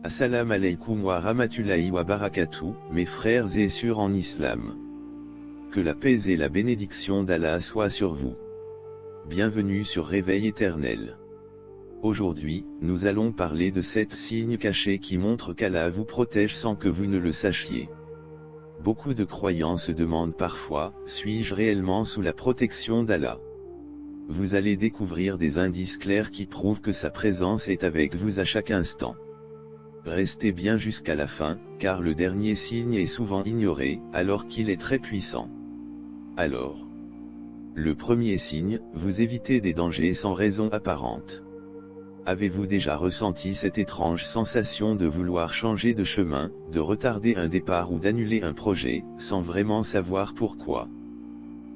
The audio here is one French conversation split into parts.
Assalamu alaikum wa rahmatullahi wa barakatuh, mes frères et sœurs en islam. Que la paix et la bénédiction d'Allah soient sur vous. Bienvenue sur Réveil éternel. Aujourd'hui, nous allons parler de 7 signes cachés qui montrent qu'Allah vous protège sans que vous ne le sachiez. Beaucoup de croyants se demandent parfois, suis-je réellement sous la protection d'Allah? Vous allez découvrir des indices clairs qui prouvent que sa présence est avec vous à chaque instant. Restez bien jusqu'à la fin, car le dernier signe est souvent ignoré, alors qu'il est très puissant. Alors, le premier signe, vous évitez des dangers sans raison apparente. Avez-vous déjà ressenti cette étrange sensation de vouloir changer de chemin, de retarder un départ ou d'annuler un projet, sans vraiment savoir pourquoi?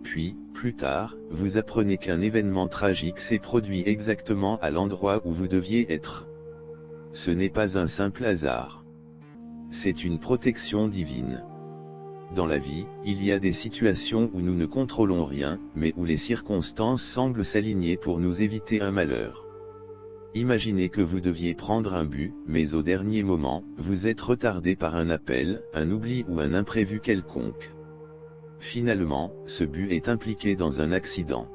Puis, plus tard, vous apprenez qu'un événement tragique s'est produit exactement à l'endroit où vous deviez être. Ce n'est pas un simple hasard. C'est une protection divine. Dans la vie, il y a des situations où nous ne contrôlons rien, mais où les circonstances semblent s'aligner pour nous éviter un malheur. Imaginez que vous deviez prendre un bus, mais au dernier moment, vous êtes retardé par un appel, un oubli ou un imprévu quelconque. Finalement, ce bus est impliqué dans un accident.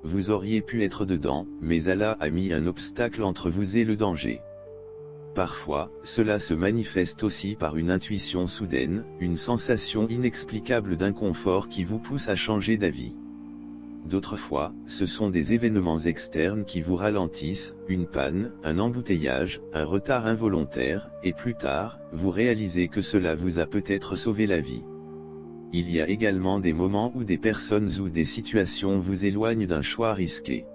Vous auriez pu être dedans, mais Allah a mis un obstacle entre vous et le danger. Parfois, cela se manifeste aussi par une intuition soudaine, une sensation inexplicable d'inconfort qui vous pousse à changer d'avis. D'autres fois, ce sont des événements externes qui vous ralentissent, une panne, un embouteillage, un retard involontaire, et plus tard, vous réalisez que cela vous a peut-être sauvé la vie. Il y a également des moments où des personnes ou des situations vous éloignent d'un choix risqué.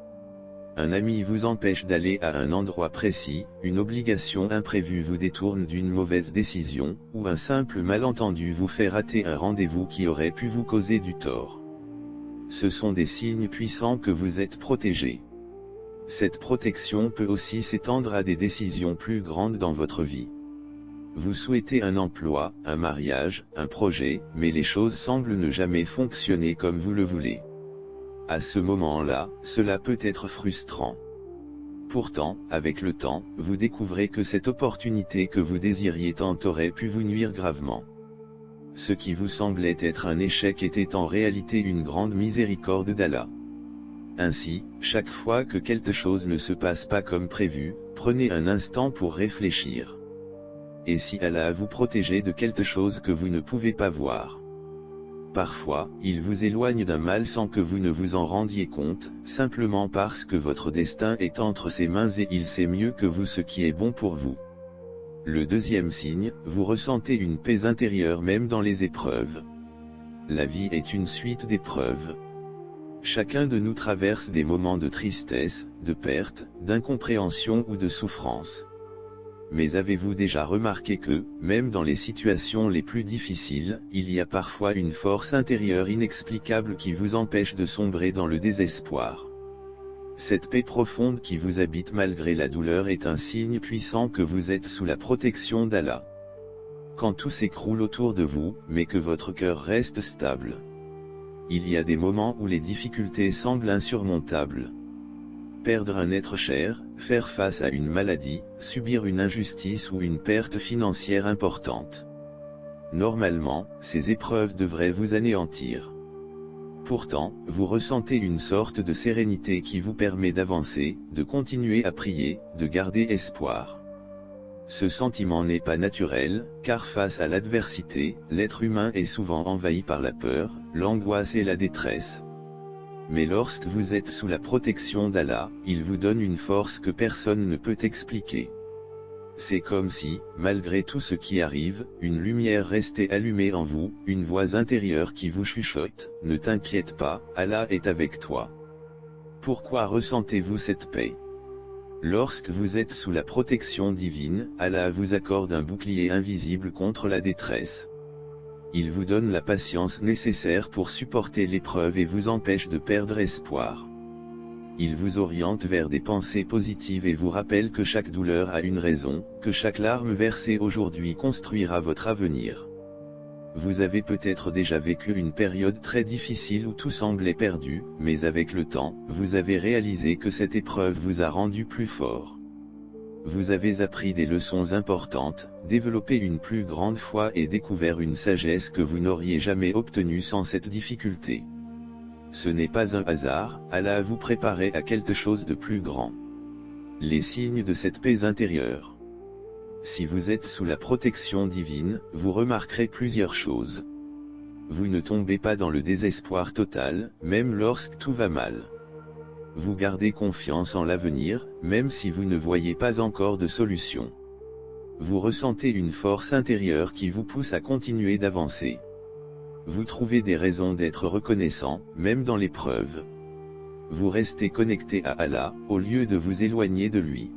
Un ami vous empêche d'aller à un endroit précis, une obligation imprévue vous détourne d'une mauvaise décision, ou un simple malentendu vous fait rater un rendez-vous qui aurait pu vous causer du tort. Ce sont des signes puissants que vous êtes protégé. Cette protection peut aussi s'étendre à des décisions plus grandes dans votre vie. Vous souhaitez un emploi, un mariage, un projet, mais les choses semblent ne jamais fonctionner comme vous le voulez. À ce moment-là, cela peut être frustrant. Pourtant, avec le temps, vous découvrez que cette opportunité que vous désiriez tant aurait pu vous nuire gravement. Ce qui vous semblait être un échec était en réalité une grande miséricorde d'Allah. Ainsi, chaque fois que quelque chose ne se passe pas comme prévu, prenez un instant pour réfléchir. Et si Allah vous protégeait de quelque chose que vous ne pouvez pas voir? Parfois, il vous éloigne d'un mal sans que vous ne vous en rendiez compte, simplement parce que votre destin est entre ses mains et il sait mieux que vous ce qui est bon pour vous. Le deuxième signe, vous ressentez une paix intérieure même dans les épreuves. La vie est une suite d'épreuves. Chacun de nous traverse des moments de tristesse, de perte, d'incompréhension ou de souffrance. Mais avez-vous déjà remarqué que, même dans les situations les plus difficiles, il y a parfois une force intérieure inexplicable qui vous empêche de sombrer dans le désespoir? Cette paix profonde qui vous habite malgré la douleur est un signe puissant que vous êtes sous la protection d'Allah. Quand tout s'écroule autour de vous, mais que votre cœur reste stable. Il y a des moments où les difficultés semblent insurmontables. Perdre un être cher, faire face à une maladie, subir une injustice ou une perte financière importante. Normalement, ces épreuves devraient vous anéantir. Pourtant, vous ressentez une sorte de sérénité qui vous permet d'avancer, de continuer à prier, de garder espoir. Ce sentiment n'est pas naturel, car face à l'adversité, l'être humain est souvent envahi par la peur, l'angoisse et la détresse. Mais lorsque vous êtes sous la protection d'Allah, il vous donne une force que personne ne peut expliquer. C'est comme si, malgré tout ce qui arrive, une lumière restait allumée en vous, une voix intérieure qui vous chuchote, « Ne t'inquiète pas, Allah est avec toi ». Pourquoi ressentez-vous cette paix? Lorsque vous êtes sous la protection divine, Allah vous accorde un bouclier invisible contre la détresse. Il vous donne la patience nécessaire pour supporter l'épreuve et vous empêche de perdre espoir. Il vous oriente vers des pensées positives et vous rappelle que chaque douleur a une raison, que chaque larme versée aujourd'hui construira votre avenir. Vous avez peut-être déjà vécu une période très difficile où tout semblait perdu, mais avec le temps, vous avez réalisé que cette épreuve vous a rendu plus fort. Vous avez appris des leçons importantes, développé une plus grande foi et découvert une sagesse que vous n'auriez jamais obtenue sans cette difficulté. Ce n'est pas un hasard, Allah vous préparait à quelque chose de plus grand. Les signes de cette paix intérieure. Si vous êtes sous la protection divine, vous remarquerez plusieurs choses. Vous ne tombez pas dans le désespoir total, même lorsque tout va mal. Vous gardez confiance en l'avenir, même si vous ne voyez pas encore de solution. Vous ressentez une force intérieure qui vous pousse à continuer d'avancer. Vous trouvez des raisons d'être reconnaissant, même dans l'épreuve. Vous restez connecté à Allah, au lieu de vous éloigner de lui.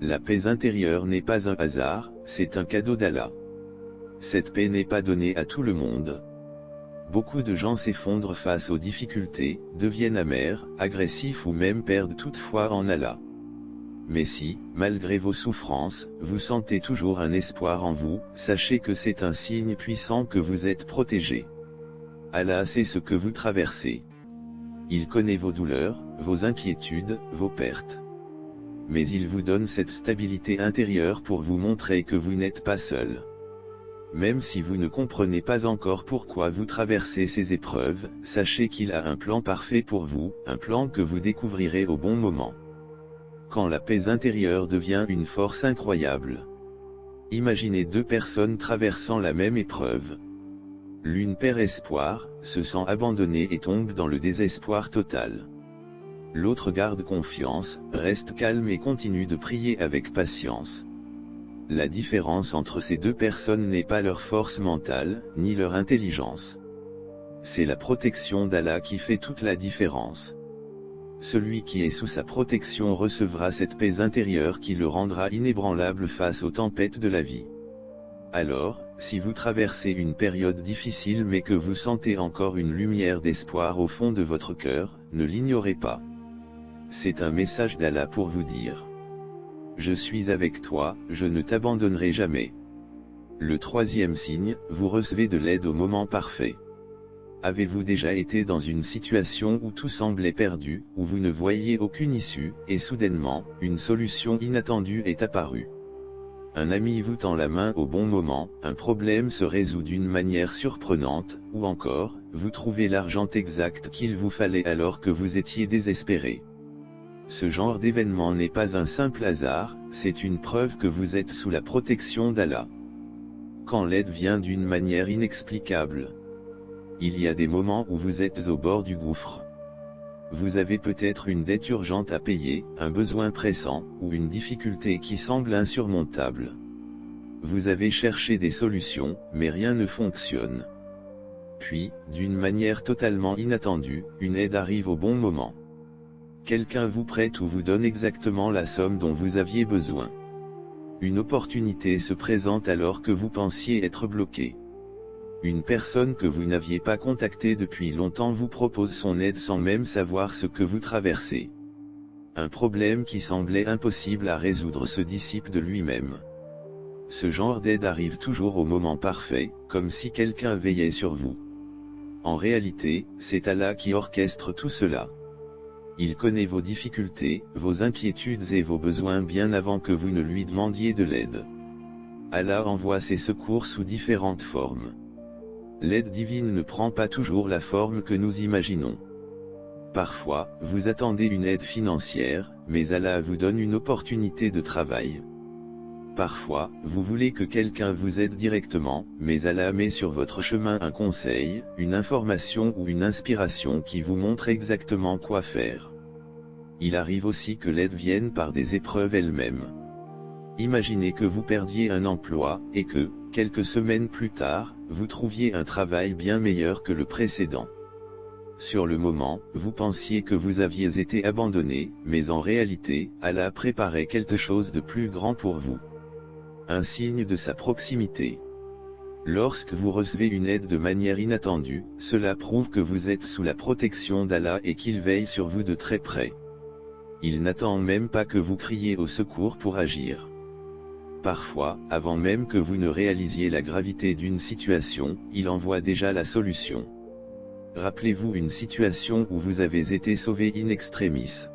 La paix intérieure n'est pas un hasard, c'est un cadeau d'Allah. Cette paix n'est pas donnée à tout le monde. Beaucoup de gens s'effondrent face aux difficultés, deviennent amers, agressifs ou même perdent toute foi en Allah. Mais si, malgré vos souffrances, vous sentez toujours un espoir en vous, sachez que c'est un signe puissant que vous êtes protégé. Allah sait ce que vous traversez. Il connaît vos douleurs, vos inquiétudes, vos pertes. Mais il vous donne cette stabilité intérieure pour vous montrer que vous n'êtes pas seul. Même si vous ne comprenez pas encore pourquoi vous traversez ces épreuves, sachez qu'il a un plan parfait pour vous, un plan que vous découvrirez au bon moment. Quand la paix intérieure devient une force incroyable. Imaginez deux personnes traversant la même épreuve. L'une perd espoir, se sent abandonnée et tombe dans le désespoir total. L'autre garde confiance, reste calme et continue de prier avec patience. La différence entre ces deux personnes n'est pas leur force mentale, ni leur intelligence. C'est la protection d'Allah qui fait toute la différence. Celui qui est sous sa protection recevra cette paix intérieure qui le rendra inébranlable face aux tempêtes de la vie. Alors, si vous traversez une période difficile mais que vous sentez encore une lumière d'espoir au fond de votre cœur, ne l'ignorez pas. C'est un message d'Allah pour vous dire: je suis avec toi, je ne t'abandonnerai jamais. Le troisième signe, vous recevez de l'aide au moment parfait. Avez-vous déjà été dans une situation où tout semblait perdu, où vous ne voyiez aucune issue, et soudainement, une solution inattendue est apparue? Un ami vous tend la main au bon moment, un problème se résout d'une manière surprenante, ou encore, vous trouvez l'argent exact qu'il vous fallait alors que vous étiez désespéré. Ce genre d'événement n'est pas un simple hasard, c'est une preuve que vous êtes sous la protection d'Allah. Quand l'aide vient d'une manière inexplicable. Il y a des moments où vous êtes au bord du gouffre. Vous avez peut-être une dette urgente à payer, un besoin pressant, ou une difficulté qui semble insurmontable. Vous avez cherché des solutions, mais rien ne fonctionne. Puis, d'une manière totalement inattendue, une aide arrive au bon moment. Quelqu'un vous prête ou vous donne exactement la somme dont vous aviez besoin. Une opportunité se présente alors que vous pensiez être bloqué. Une personne que vous n'aviez pas contactée depuis longtemps vous propose son aide sans même savoir ce que vous traversez. Un problème qui semblait impossible à résoudre se dissipe de lui-même. Ce genre d'aide arrive toujours au moment parfait, comme si quelqu'un veillait sur vous. En réalité, c'est Allah qui orchestre tout cela. Il connaît vos difficultés, vos inquiétudes et vos besoins bien avant que vous ne lui demandiez de l'aide. Allah envoie ses secours sous différentes formes. L'aide divine ne prend pas toujours la forme que nous imaginons. Parfois, vous attendez une aide financière, mais Allah vous donne une opportunité de travail. Parfois, vous voulez que quelqu'un vous aide directement, mais Allah met sur votre chemin un conseil, une information ou une inspiration qui vous montre exactement quoi faire. Il arrive aussi que l'aide vienne par des épreuves elles-mêmes. Imaginez que vous perdiez un emploi, et que, quelques semaines plus tard, vous trouviez un travail bien meilleur que le précédent. Sur le moment, vous pensiez que vous aviez été abandonné, mais en réalité, Allah préparait quelque chose de plus grand pour vous. Un signe de sa proximité. Lorsque vous recevez une aide de manière inattendue, cela prouve que vous êtes sous la protection d'Allah et qu'il veille sur vous de très près. Il n'attend même pas que vous criez au secours pour agir. Parfois, avant même que vous ne réalisiez la gravité d'une situation, il envoie déjà la solution. Rappelez-vous une situation où vous avez été sauvé in extremis.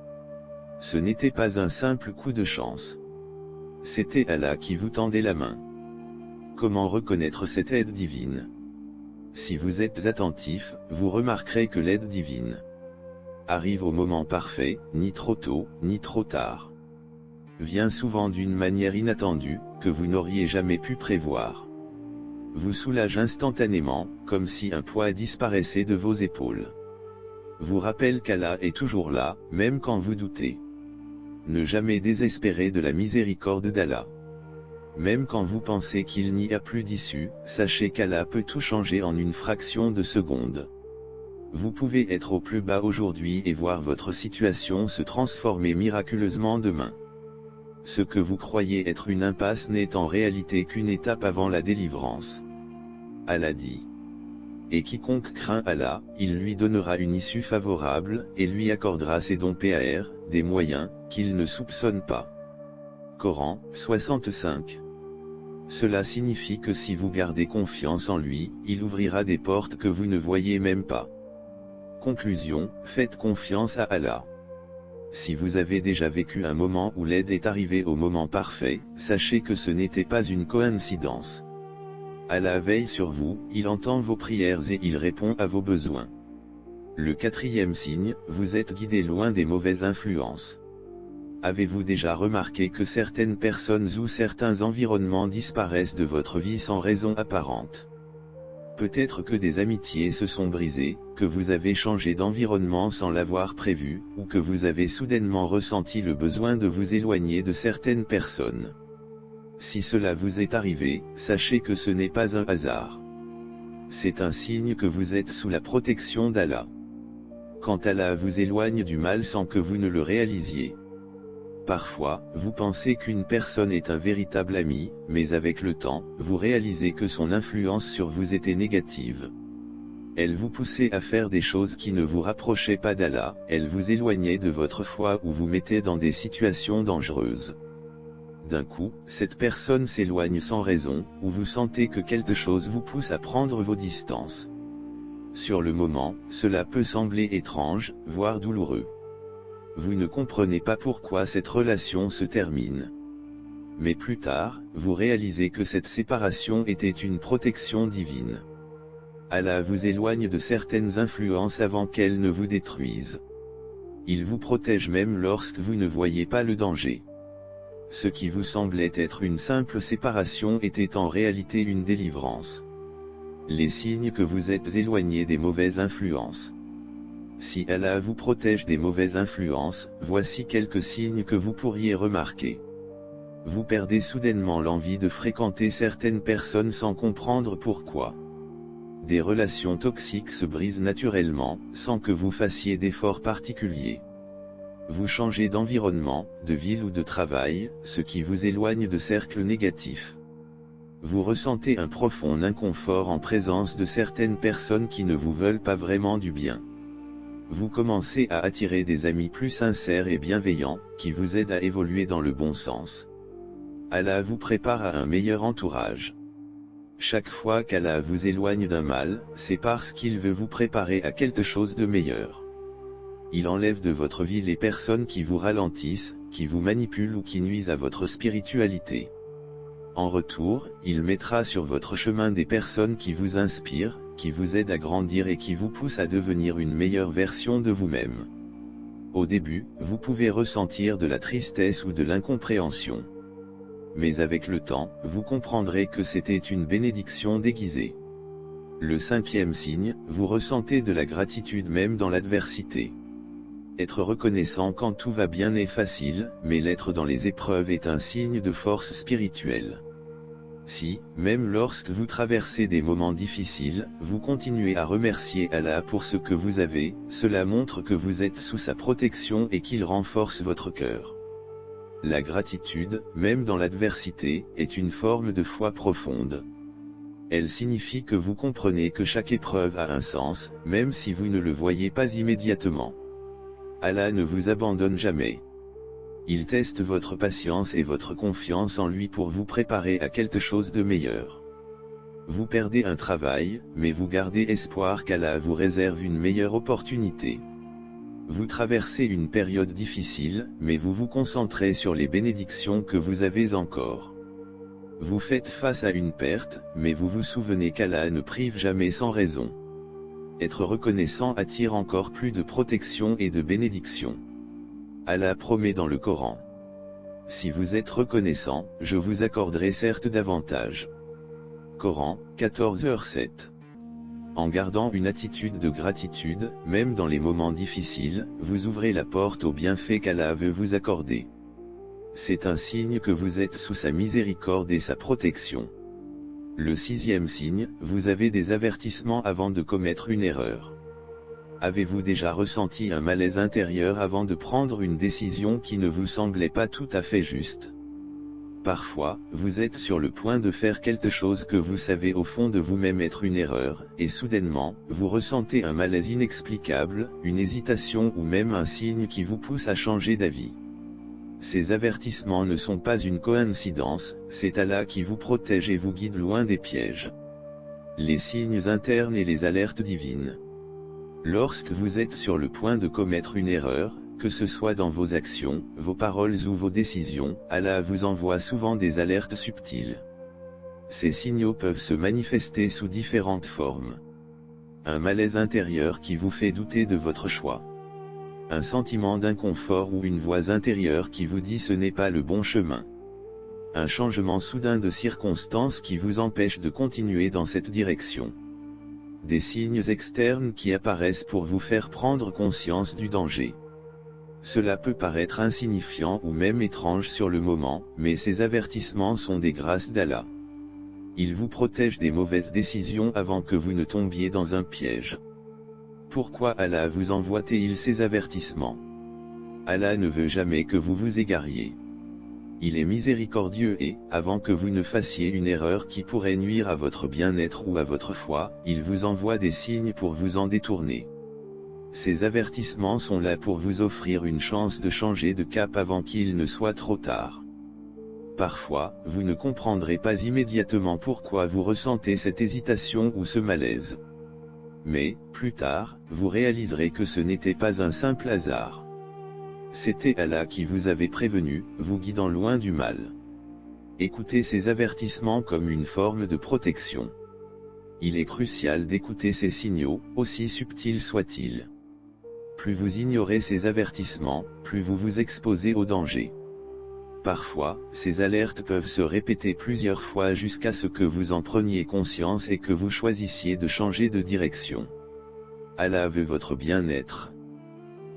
Ce n'était pas un simple coup de chance. C'était Allah qui vous tendait la main. Comment reconnaître cette aide divine? Si vous êtes attentif, vous remarquerez que l'aide divine arrive au moment parfait, ni trop tôt, ni trop tard. Vient souvent d'une manière inattendue, que vous n'auriez jamais pu prévoir. Vous soulage instantanément, comme si un poids disparaissait de vos épaules. Vous rappelle qu'Allah est toujours là, même quand vous doutez. Ne jamais désespérer de la miséricorde d'Allah. Même quand vous pensez qu'il n'y a plus d'issue, sachez qu'Allah peut tout changer en une fraction de seconde. Vous pouvez être au plus bas aujourd'hui et voir votre situation se transformer miraculeusement demain. Ce que vous croyez être une impasse n'est en réalité qu'une étape avant la délivrance. Allah dit. Et quiconque craint Allah, il lui donnera une issue favorable, et lui accordera ses dons PAR, des moyens, qu'il ne soupçonne pas. Coran, 65. Cela signifie que si vous gardez confiance en lui, il ouvrira des portes que vous ne voyez même pas. Conclusion, faites confiance à Allah. Si vous avez déjà vécu un moment où l'aide est arrivée au moment parfait, sachez que ce n'était pas une coïncidence. Allah veille sur vous, il entend vos prières et il répond à vos besoins. Le quatrième signe, vous êtes guidé loin des mauvaises influences. Avez-vous déjà remarqué que certaines personnes ou certains environnements disparaissent de votre vie sans raison apparente? Peut-être que des amitiés se sont brisées, que vous avez changé d'environnement sans l'avoir prévu, ou que vous avez soudainement ressenti le besoin de vous éloigner de certaines personnes. Si cela vous est arrivé, sachez que ce n'est pas un hasard. C'est un signe que vous êtes sous la protection d'Allah. Quand Allah vous éloigne du mal sans que vous ne le réalisiez. Parfois, vous pensez qu'une personne est un véritable ami, mais avec le temps, vous réalisez que son influence sur vous était négative. Elle vous poussait à faire des choses qui ne vous rapprochaient pas d'Allah, elle vous éloignait de votre foi ou vous mettait dans des situations dangereuses. D'un coup, cette personne s'éloigne sans raison, ou vous sentez que quelque chose vous pousse à prendre vos distances. Sur le moment, cela peut sembler étrange, voire douloureux. Vous ne comprenez pas pourquoi cette relation se termine. Mais plus tard, vous réalisez que cette séparation était une protection divine. Allah vous éloigne de certaines influences avant qu'elles ne vous détruisent. Il vous protège même lorsque vous ne voyez pas le danger. Ce qui vous semblait être une simple séparation était en réalité une délivrance. Les signes que vous êtes éloigné des mauvaises influences. Si Allah vous protège des mauvaises influences, voici quelques signes que vous pourriez remarquer. Vous perdez soudainement l'envie de fréquenter certaines personnes sans comprendre pourquoi. Des relations toxiques se brisent naturellement, sans que vous fassiez d'efforts particuliers. Vous changez d'environnement, de ville ou de travail, ce qui vous éloigne de cercles négatifs. Vous ressentez un profond inconfort en présence de certaines personnes qui ne vous veulent pas vraiment du bien. Vous commencez à attirer des amis plus sincères et bienveillants, qui vous aident à évoluer dans le bon sens. Allah vous prépare à un meilleur entourage. Chaque fois qu'Allah vous éloigne d'un mal, c'est parce qu'il veut vous préparer à quelque chose de meilleur. Il enlève de votre vie les personnes qui vous ralentissent, qui vous manipulent ou qui nuisent à votre spiritualité. En retour, il mettra sur votre chemin des personnes qui vous inspirent, qui vous aident à grandir et qui vous poussent à devenir une meilleure version de vous-même. Au début, vous pouvez ressentir de la tristesse ou de l'incompréhension. Mais avec le temps, vous comprendrez que c'était une bénédiction déguisée. Le cinquième signe, vous ressentez de la gratitude même dans l'adversité. Être reconnaissant quand tout va bien est facile, mais l'être dans les épreuves est un signe de force spirituelle. Si, même lorsque vous traversez des moments difficiles, vous continuez à remercier Allah pour ce que vous avez, cela montre que vous êtes sous sa protection et qu'il renforce votre cœur. La gratitude, même dans l'adversité, est une forme de foi profonde. Elle signifie que vous comprenez que chaque épreuve a un sens, même si vous ne le voyez pas immédiatement. Allah ne vous abandonne jamais. Il teste votre patience et votre confiance en lui pour vous préparer à quelque chose de meilleur. Vous perdez un travail, mais vous gardez espoir qu'Allah vous réserve une meilleure opportunité. Vous traversez une période difficile, mais vous vous concentrez sur les bénédictions que vous avez encore. Vous faites face à une perte, mais vous vous souvenez qu'Allah ne prive jamais sans raison. Être reconnaissant attire encore plus de protection et de bénédiction. Allah promet dans le Coran: si vous êtes reconnaissant, je vous accorderai certes davantage. Coran, 14h7. En gardant une attitude de gratitude, même dans les moments difficiles, vous ouvrez la porte aux bienfaits qu'Allah veut vous accorder. C'est un signe que vous êtes sous sa miséricorde et sa protection. Le 6e signe, vous avez des avertissements avant de commettre une erreur. Avez-vous déjà ressenti un malaise intérieur avant de prendre une décision qui ne vous semblait pas tout à fait juste? Parfois, vous êtes sur le point de faire quelque chose que vous savez au fond de vous-même être une erreur, et soudainement, vous ressentez un malaise inexplicable, une hésitation ou même un signe qui vous pousse à changer d'avis. Ces avertissements ne sont pas une coïncidence, c'est Allah qui vous protège et vous guide loin des pièges. Les signes internes et les alertes divines. Lorsque vous êtes sur le point de commettre une erreur, que ce soit dans vos actions, vos paroles ou vos décisions, Allah vous envoie souvent des alertes subtiles. Ces signaux peuvent se manifester sous différentes formes. Un malaise intérieur qui vous fait douter de votre choix. Un sentiment d'inconfort ou une voix intérieure qui vous dit ce n'est pas le bon chemin. Un changement soudain de circonstances qui vous empêche de continuer dans cette direction. Des signes externes qui apparaissent pour vous faire prendre conscience du danger. Cela peut paraître insignifiant ou même étrange sur le moment, mais ces avertissements sont des grâces d'Allah. Il vous protège des mauvaises décisions avant que vous ne tombiez dans un piège. Pourquoi Allah vous envoie-t-il ces avertissements? Allah ne veut jamais que vous vous égariez. Il est miséricordieux et, avant que vous ne fassiez une erreur qui pourrait nuire à votre bien-être ou à votre foi, il vous envoie des signes pour vous en détourner. Ces avertissements sont là pour vous offrir une chance de changer de cap avant qu'il ne soit trop tard. Parfois, vous ne comprendrez pas immédiatement pourquoi vous ressentez cette hésitation ou ce malaise. Mais, plus tard, vous réaliserez que ce n'était pas un simple hasard. C'était Allah qui vous avait prévenu, vous guidant loin du mal. Écoutez ces avertissements comme une forme de protection. Il est crucial d'écouter ces signaux, aussi subtils soient-ils. Plus vous ignorez ces avertissements, plus vous vous exposez au danger. Parfois, ces alertes peuvent se répéter plusieurs fois jusqu'à ce que vous en preniez conscience et que vous choisissiez de changer de direction. Allah veut votre bien-être.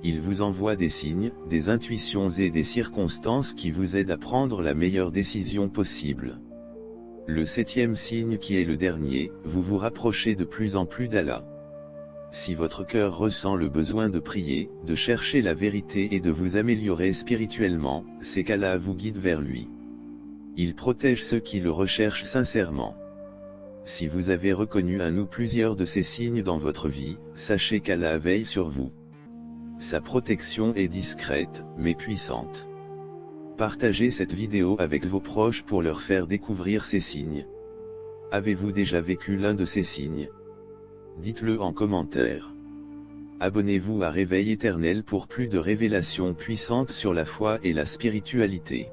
Il vous envoie des signes, des intuitions et des circonstances qui vous aident à prendre la meilleure décision possible. Le 7e signe qui est le dernier, vous vous rapprochez de plus en plus d'Allah. Si votre cœur ressent le besoin de prier, de chercher la vérité et de vous améliorer spirituellement, c'est qu'Allah vous guide vers lui. Il protège ceux qui le recherchent sincèrement. Si vous avez reconnu un ou plusieurs de ces signes dans votre vie, sachez qu'Allah veille sur vous. Sa protection est discrète, mais puissante. Partagez cette vidéo avec vos proches pour leur faire découvrir ces signes. Avez-vous déjà vécu l'un de ces signes? Dites-le en commentaire. Abonnez-vous à Réveil Éternel pour plus de révélations puissantes sur la foi et la spiritualité.